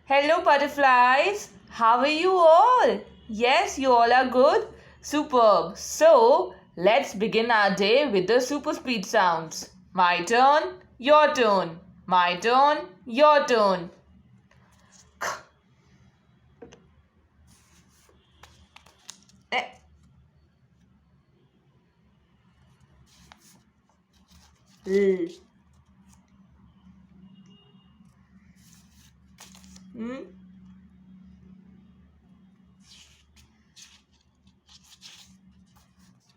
Hello, butterflies. How are you all? Yes, you all are good? Superb. So, let's begin our day with the super speed sounds. My turn, your turn. My turn, your turn. Eh, L. Hmm?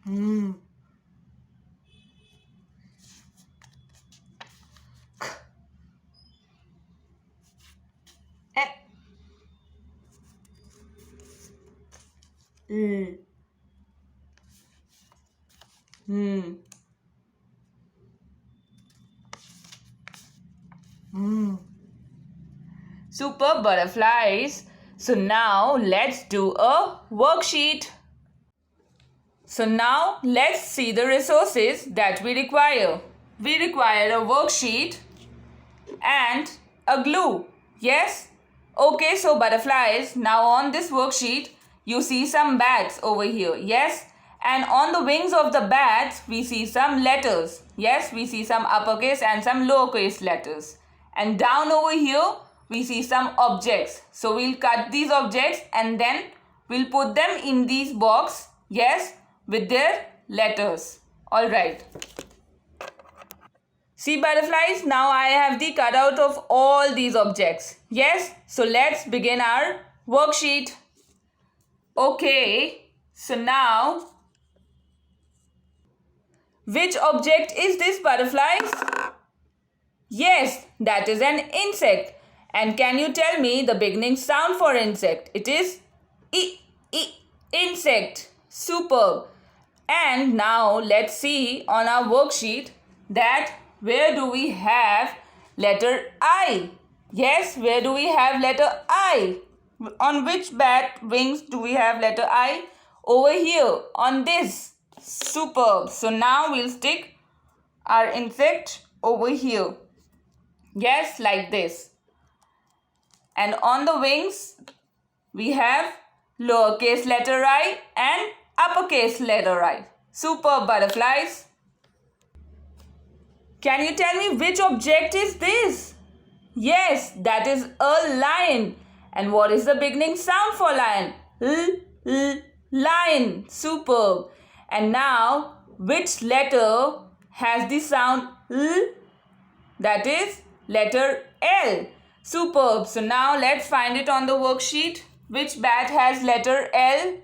Hmm. Eh, L. Hmm. Hmm. Super butterflies. So now let's do a worksheet. So now let's see the resources that we require. We require a worksheet and a glue. Yes? Okay, so butterflies, now on this worksheet, you see some bats over here. Yes? And on the wings of the bats, we see some letters. Yes, we see some uppercase and some lowercase letters. And down over here, we see some objects. So we'll cut these objects and then we'll put them in these box. Yes, with their letters. Alright. See butterflies, now I have the cutout of all these objects. Yes, so let's begin our worksheet. Okay, so now, which object is this butterflies? Yes, that is an insect. And can you tell me the beginning sound for insect? It is I, insect. Superb. And now let's see on our worksheet that where do we have letter I? Yes, where do we have letter I? On which bat wings do we have letter I? Over here on this. Superb. So now we'll stick our insect over here. Yes, like this. And on the wings, we have lowercase letter I and uppercase letter I. Superb butterflies. Can you tell me which object is this? Yes, that is a lion. And what is the beginning sound for lion? Lion. Superb. And now, which letter has the sound L? That is letter L. Superb. So now let's find it on the worksheet. Which bat has letter L?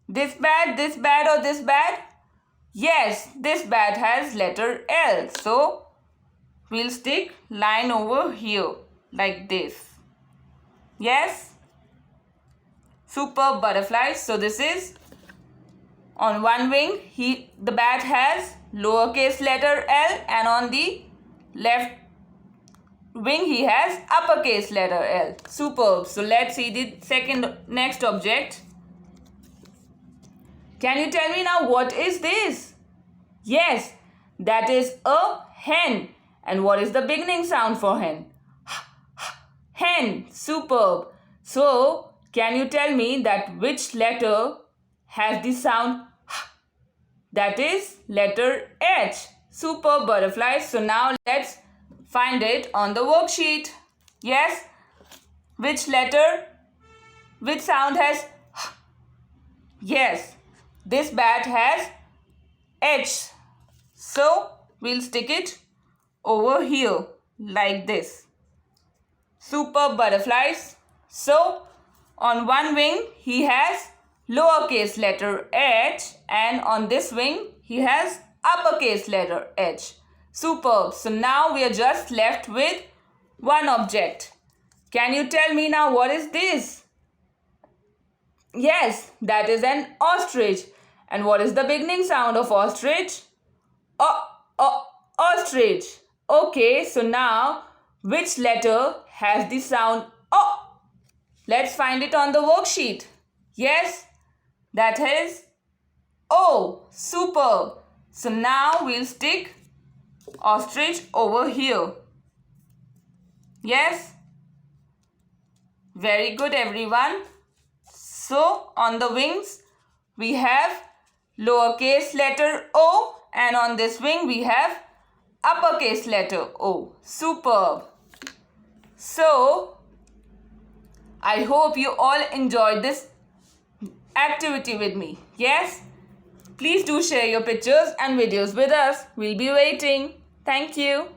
This bat, or this bat? Yes, this bat has letter L. So we'll stick line over here like this. Yes? Superb butterflies. So this is on one wing, the bat has lowercase letter L, and on the left wing he has uppercase letter L. Superb. So let's see the next object. Can you tell me now what is this? Yes, that is a hen. And what is the beginning sound for hen? Hen. Superb. So can you tell me that which letter has the sound that is letter H? Superb butterflies. So now let's find it on the worksheet. Yes. Which sound has? Yes. This bat has H. So we'll stick it over here like this. Superb butterflies. So on one wing he has lowercase letter H, and on this wing he has uppercase letter H. Superb. So now we are just left with one object. Can you tell me now what is this? Yes, that is an ostrich. And what is the beginning sound of ostrich? Ostrich. Okay, so now which letter has the sound O? Let's find it on the worksheet. Yes, that is O. Superb. So now we'll stick ostrich over here. Yes. Very good, everyone. So, on the wings, we have lowercase letter O, and on this wing, we have uppercase letter O. Superb. So, I hope you all enjoyed this activity with me. Yes? Please do share your pictures and videos with us. We'll be waiting. Thank you.